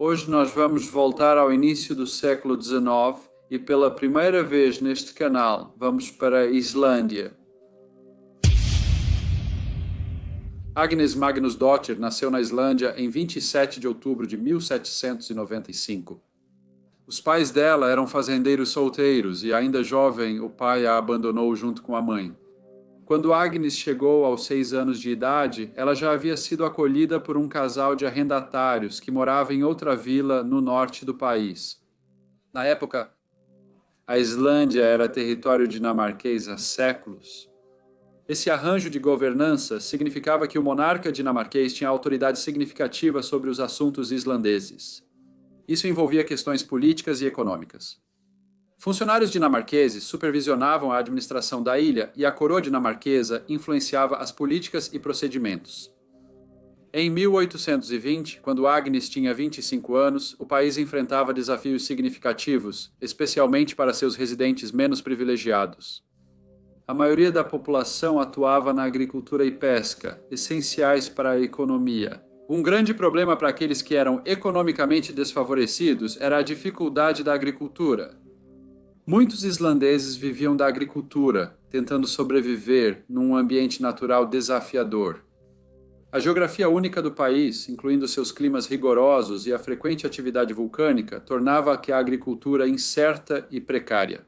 Hoje nós vamos voltar ao início do século XIX e pela primeira vez neste canal vamos para a Islândia. Agnes Magnusdóttir nasceu na Islândia em 27 de outubro de 1795. Os pais dela eram fazendeiros solteiros e, ainda jovem, o pai a abandonou junto com a mãe. Quando Agnes chegou aos 6 anos de idade, ela já havia sido acolhida por um casal de arrendatários que morava em outra vila no norte do país. Na época, a Islândia era território dinamarquês há séculos. Esse arranjo de governança significava que o monarca dinamarquês tinha autoridade significativa sobre os assuntos islandeses. Isso envolvia questões políticas e econômicas. Funcionários dinamarqueses supervisionavam a administração da ilha e a coroa dinamarquesa influenciava as políticas e procedimentos. Em 1820, quando Agnes tinha 25 anos, o país enfrentava desafios significativos, especialmente para seus residentes menos privilegiados. A maioria da população atuava na agricultura e pesca, essenciais para a economia. Um grande problema para aqueles que eram economicamente desfavorecidos era a dificuldade da agricultura. Muitos islandeses viviam da agricultura, tentando sobreviver num ambiente natural desafiador. A geografia única do país, incluindo seus climas rigorosos e a frequente atividade vulcânica, tornava que a agricultura incerta e precária.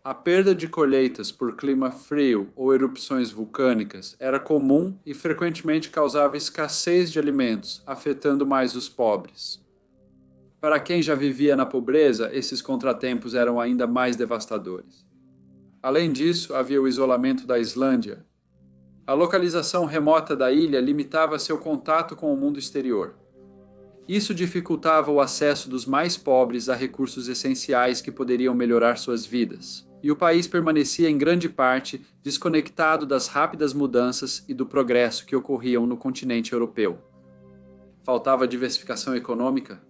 A perda de colheitas por clima frio ou erupções vulcânicas era comum e frequentemente causava escassez de alimentos, afetando mais os pobres. Para quem já vivia na pobreza, esses contratempos eram ainda mais devastadores. Além disso, havia o isolamento da Islândia. A localização remota da ilha limitava seu contato com o mundo exterior. Isso dificultava o acesso dos mais pobres a recursos essenciais que poderiam melhorar suas vidas, e o país permanecia em grande parte desconectado das rápidas mudanças e do progresso que ocorriam no continente europeu. Faltava diversificação econômica.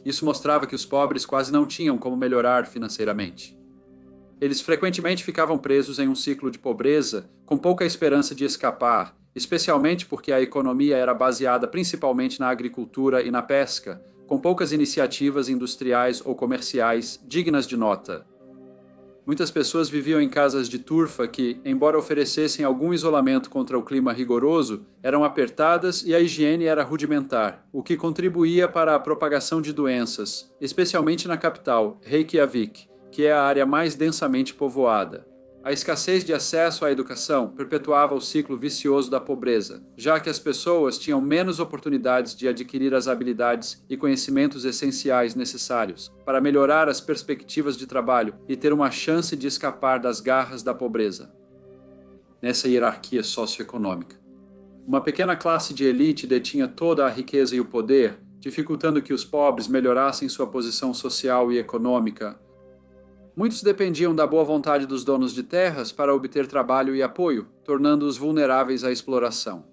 Isso mostrava que os pobres quase não tinham como melhorar financeiramente. Eles frequentemente ficavam presos em um ciclo de pobreza, com pouca esperança de escapar, especialmente porque a economia era baseada principalmente na agricultura e na pesca, com poucas iniciativas industriais ou comerciais dignas de nota. Muitas pessoas viviam em casas de turfa que, embora oferecessem algum isolamento contra o clima rigoroso, eram apertadas e a higiene era rudimentar, o que contribuía para a propagação de doenças, especialmente na capital, Reykjavik, que é a área mais densamente povoada. A escassez de acesso à educação perpetuava o ciclo vicioso da pobreza, já que as pessoas tinham menos oportunidades de adquirir as habilidades e conhecimentos essenciais necessários para melhorar as perspectivas de trabalho e ter uma chance de escapar das garras da pobreza. Nessa hierarquia socioeconômica, uma pequena classe de elite detinha toda a riqueza e o poder, dificultando que os pobres melhorassem sua posição social e econômica. Muitos dependiam da boa vontade dos donos de terras para obter trabalho e apoio, tornando-os vulneráveis à exploração.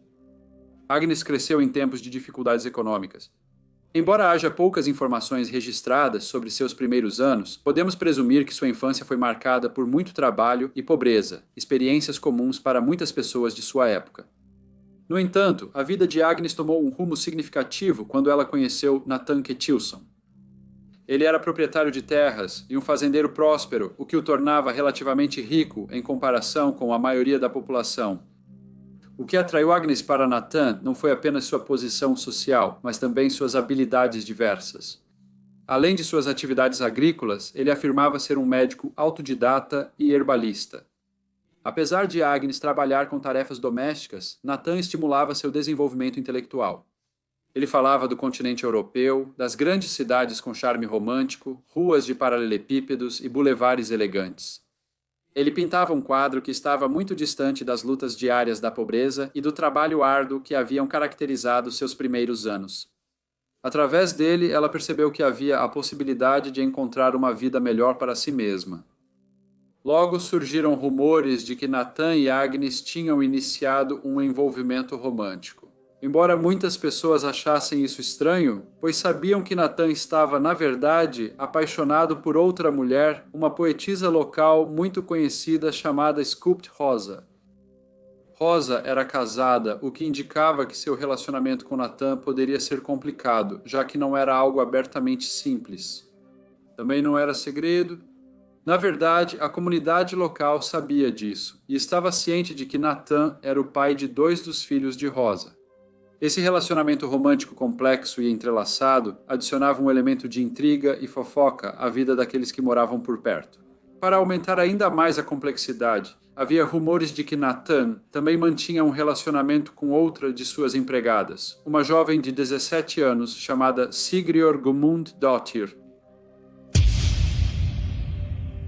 Agnes cresceu em tempos de dificuldades econômicas. Embora haja poucas informações registradas sobre seus primeiros anos, podemos presumir que sua infância foi marcada por muito trabalho e pobreza, experiências comuns para muitas pessoas de sua época. No entanto, a vida de Agnes tomou um rumo significativo quando ela conheceu Nathan Ketilsson. Ele era proprietário de terras e um fazendeiro próspero, o que o tornava relativamente rico em comparação com a maioria da população. O que atraiu Agnes para Nathan não foi apenas sua posição social, mas também suas habilidades diversas. Além de suas atividades agrícolas, ele afirmava ser um médico autodidata e herbalista. Apesar de Agnes trabalhar com tarefas domésticas, Nathan estimulava seu desenvolvimento intelectual. Ele falava do continente europeu, das grandes cidades com charme romântico, ruas de paralelepípedos e bulevares elegantes. Ele pintava um quadro que estava muito distante das lutas diárias da pobreza e do trabalho árduo que haviam caracterizado seus primeiros anos. Através dele, ela percebeu que havia a possibilidade de encontrar uma vida melhor para si mesma. Logo surgiram rumores de que Nathan e Agnes tinham iniciado um envolvimento romântico. Embora muitas pessoas achassem isso estranho, pois sabiam que Nathan estava, na verdade, apaixonado por outra mulher, uma poetisa local muito conhecida chamada Skúpt Rosa. Rosa era casada, o que indicava que seu relacionamento com Nathan poderia ser complicado, já que não era algo abertamente simples. Também não era segredo. Na verdade, a comunidade local sabia disso e estava ciente de que Nathan era o pai de 2 dos filhos de Rosa. Esse relacionamento romântico complexo e entrelaçado adicionava um elemento de intriga e fofoca à vida daqueles que moravam por perto. Para aumentar ainda mais a complexidade, havia rumores de que Nathan também mantinha um relacionamento com outra de suas empregadas, uma jovem de 17 anos chamada Sigríður Guðmundsdóttir.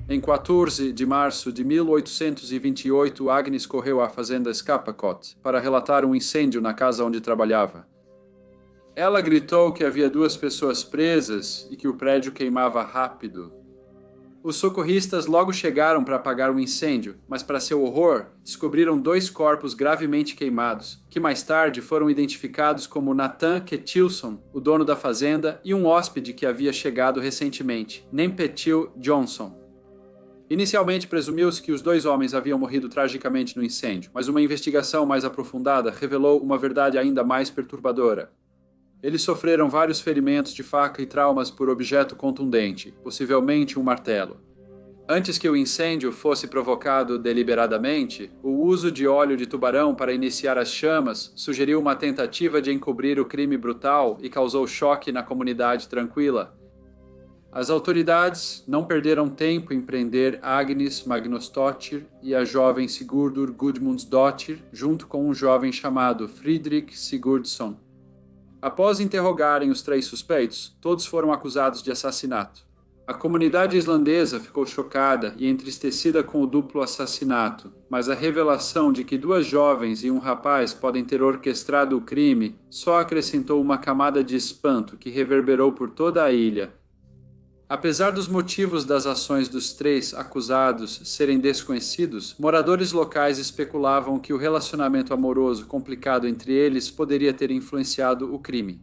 Em 14 de março de 1828, Agnes correu à fazenda Skapakot para relatar um incêndio na casa onde trabalhava. Ela gritou que havia 2 pessoas presas e que o prédio queimava rápido. Os socorristas logo chegaram para apagar o incêndio, mas para seu horror, descobriram 2 corpos gravemente queimados, que mais tarde foram identificados como Nathan Ketilson, o dono da fazenda, e um hóspede que havia chegado recentemente, Nempetil Johnson. Inicialmente presumiu-se que os 2 homens haviam morrido tragicamente no incêndio, mas uma investigação mais aprofundada revelou uma verdade ainda mais perturbadora. Eles sofreram vários ferimentos de faca e traumas por objeto contundente, possivelmente um martelo. Antes que o incêndio fosse provocado deliberadamente, o uso de óleo de tubarão para iniciar as chamas sugeriu uma tentativa de encobrir o crime brutal e causou choque na comunidade tranquila. As autoridades não perderam tempo em prender Agnes Magnusdóttir e a jovem Sigurdur Guðmundsdóttir, junto com um jovem chamado Friðrik Sigurdsson. Após interrogarem os 3 suspeitos, todos foram acusados de assassinato. A comunidade islandesa ficou chocada e entristecida com o duplo assassinato, mas a revelação de que 2 jovens e um rapaz podem ter orquestrado o crime só acrescentou uma camada de espanto que reverberou por toda a ilha. Apesar dos motivos das ações dos 3 acusados serem desconhecidos, moradores locais especulavam que o relacionamento amoroso complicado entre eles poderia ter influenciado o crime.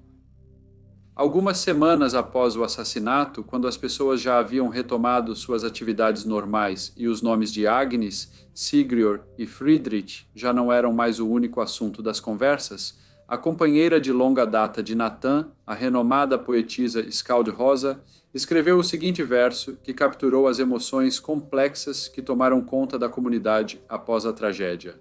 Algumas semanas após o assassinato, quando as pessoas já haviam retomado suas atividades normais e os nomes de Agnes, Sigríður e Friðrik já não eram mais o único assunto das conversas, a companheira de longa data de Nathan, a renomada poetisa Skald Rosa, escreveu o seguinte verso que capturou as emoções complexas que tomaram conta da comunidade após a tragédia.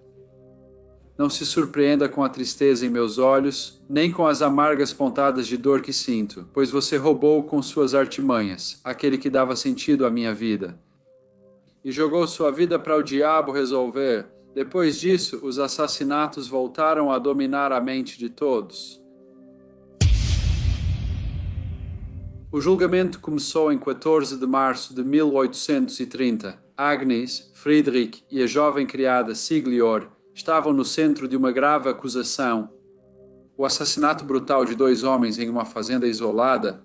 Não se surpreenda com a tristeza em meus olhos, nem com as amargas pontadas de dor que sinto, pois você roubou com suas artimanhas aquele que dava sentido à minha vida. E jogou sua vida para o diabo resolver. Depois disso, os assassinatos voltaram a dominar a mente de todos. O julgamento começou em 14 de março de 1830. Agnes, Friðrik e a jovem criada Sigríður estavam no centro de uma grave acusação. O assassinato brutal de 2 homens em uma fazenda isolada.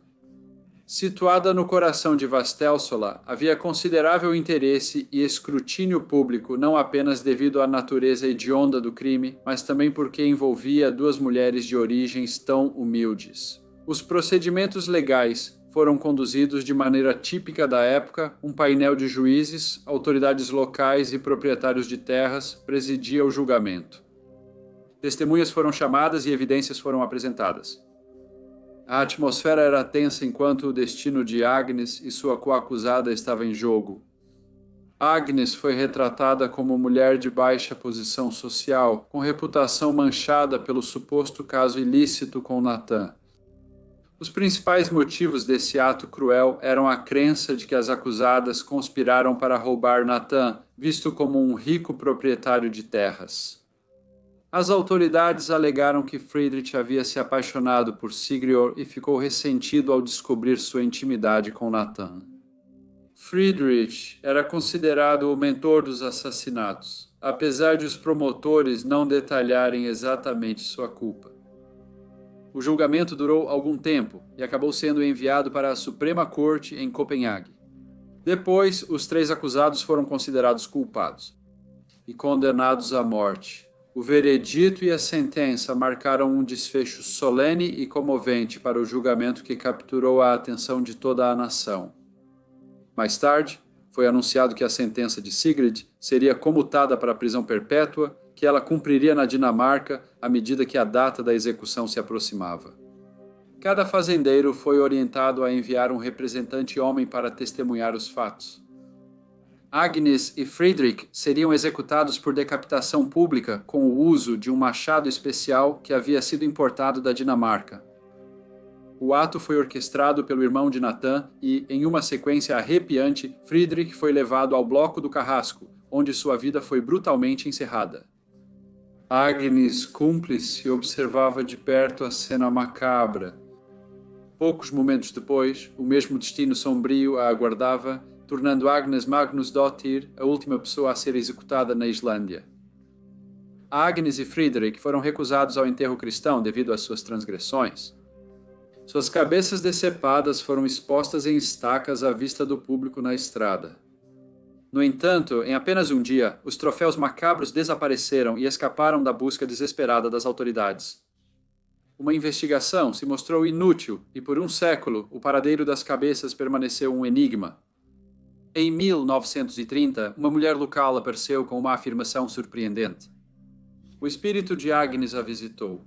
Situada no coração de Vatnsdal, havia considerável interesse e escrutínio público não apenas devido à natureza hedionda do crime, mas também porque envolvia 2 mulheres de origens tão humildes. Os procedimentos legais foram conduzidos de maneira típica da época. Um painel de juízes, autoridades locais e proprietários de terras presidia o julgamento. Testemunhas foram chamadas e evidências foram apresentadas. A atmosfera era tensa enquanto o destino de Agnes e sua coacusada estava em jogo. Agnes foi retratada como mulher de baixa posição social, com reputação manchada pelo suposto caso ilícito com Nathan. Os principais motivos desse ato cruel eram a crença de que as acusadas conspiraram para roubar Nathan, visto como um rico proprietário de terras. As autoridades alegaram que Friðrik havia se apaixonado por Sigríður e ficou ressentido ao descobrir sua intimidade com Nathan. Friðrik era considerado o mentor dos assassinatos, apesar de os promotores não detalharem exatamente sua culpa. O julgamento durou algum tempo e acabou sendo enviado para a Suprema Corte em Copenhague. Depois, os 3 acusados foram considerados culpados e condenados à morte. O veredito e a sentença marcaram um desfecho solene e comovente para o julgamento que capturou a atenção de toda a nação. Mais tarde, foi anunciado que a sentença de Sigrid seria comutada para a prisão perpétua que ela cumpriria na Dinamarca à medida que a data da execução se aproximava. Cada fazendeiro foi orientado a enviar um representante homem para testemunhar os fatos. Agnes e Friedrich seriam executados por decapitação pública com o uso de um machado especial que havia sido importado da Dinamarca. O ato foi orquestrado pelo irmão de Nathan e, em uma sequência arrepiante, Friedrich foi levado ao bloco do Carrasco, onde sua vida foi brutalmente encerrada. Agnes, cúmplice, observava de perto a cena macabra. Poucos momentos depois, o mesmo destino sombrio a aguardava, tornando Agnes Magnusdóttir a última pessoa a ser executada na Islândia. Agnes e Friedrich foram recusados ao enterro cristão devido às suas transgressões. Suas cabeças decepadas foram expostas em estacas à vista do público na estrada. No entanto, em apenas um dia, os troféus macabros desapareceram e escaparam da busca desesperada das autoridades. Uma investigação se mostrou inútil e, por um século, o paradeiro das cabeças permaneceu um enigma. Em 1930, uma mulher local apareceu com uma afirmação surpreendente. O espírito de Agnes a visitou.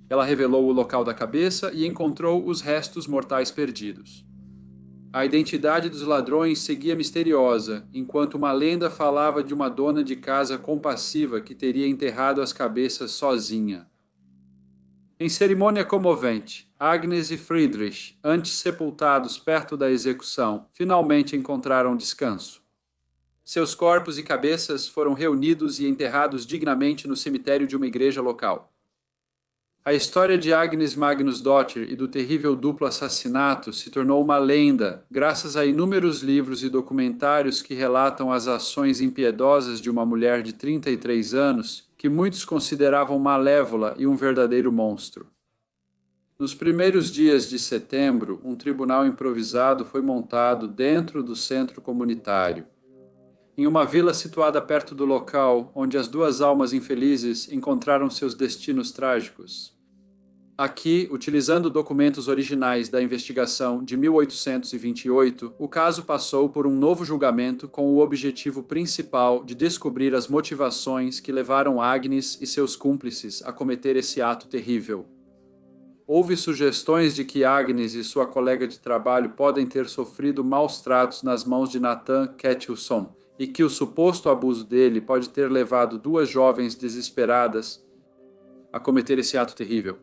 Ela revelou o local da cabeça e encontrou os restos mortais perdidos. A identidade dos ladrões seguia misteriosa, enquanto uma lenda falava de uma dona de casa compassiva que teria enterrado as cabeças sozinha. Em cerimônia comovente, Agnes e Friedrich, antes sepultados perto da execução, finalmente encontraram descanso. Seus corpos e cabeças foram reunidos e enterrados dignamente no cemitério de uma igreja local. A história de Agnes Magnusdóttir e do terrível duplo assassinato se tornou uma lenda, graças a inúmeros livros e documentários que relatam as ações impiedosas de uma mulher de 33 anos que muitos consideravam malévola e um verdadeiro monstro. Nos primeiros dias de setembro, um tribunal improvisado foi montado dentro do centro comunitário, em uma vila situada perto do local onde as duas almas infelizes encontraram seus destinos trágicos. Aqui, utilizando documentos originais da investigação de 1828, o caso passou por um novo julgamento com o objetivo principal de descobrir as motivações que levaram Agnes e seus cúmplices a cometer esse ato terrível. Houve sugestões de que Agnes e sua colega de trabalho podem ter sofrido maus tratos nas mãos de Nathan Ketilson e que o suposto abuso dele pode ter levado duas jovens desesperadas a cometer esse ato terrível.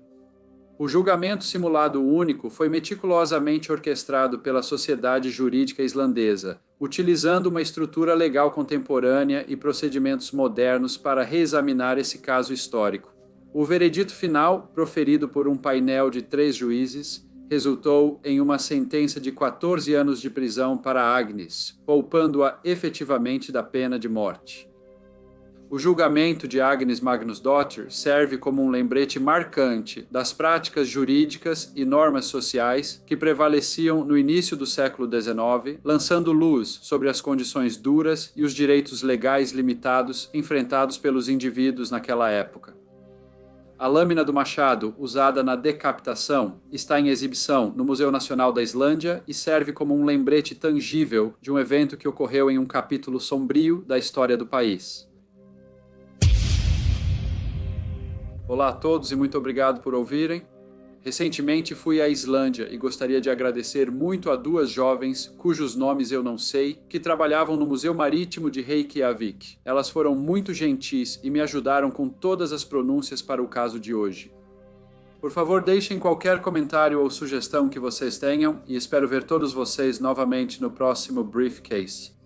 O julgamento simulado único foi meticulosamente orquestrado pela sociedade jurídica islandesa, utilizando uma estrutura legal contemporânea e procedimentos modernos para reexaminar esse caso histórico. O veredito final, proferido por um painel de 3 juízes, resultou em uma sentença de 14 anos de prisão para Agnes, poupando-a efetivamente da pena de morte. O julgamento de Agnes Magnusdóttir serve como um lembrete marcante das práticas jurídicas e normas sociais que prevaleciam no início do século XIX, lançando luz sobre as condições duras e os direitos legais limitados enfrentados pelos indivíduos naquela época. A lâmina do machado, usada na decapitação, está em exibição no Museu Nacional da Islândia e serve como um lembrete tangível de um evento que ocorreu em um capítulo sombrio da história do país. Olá a todos e muito obrigado por ouvirem. Recentemente fui à Islândia e gostaria de agradecer muito a 2 jovens, cujos nomes eu não sei, que trabalhavam no Museu Marítimo de Reykjavik. Elas foram muito gentis e me ajudaram com todas as pronúncias para o caso de hoje. Por favor, deixem qualquer comentário ou sugestão que vocês tenham e espero ver todos vocês novamente no próximo Briefcase.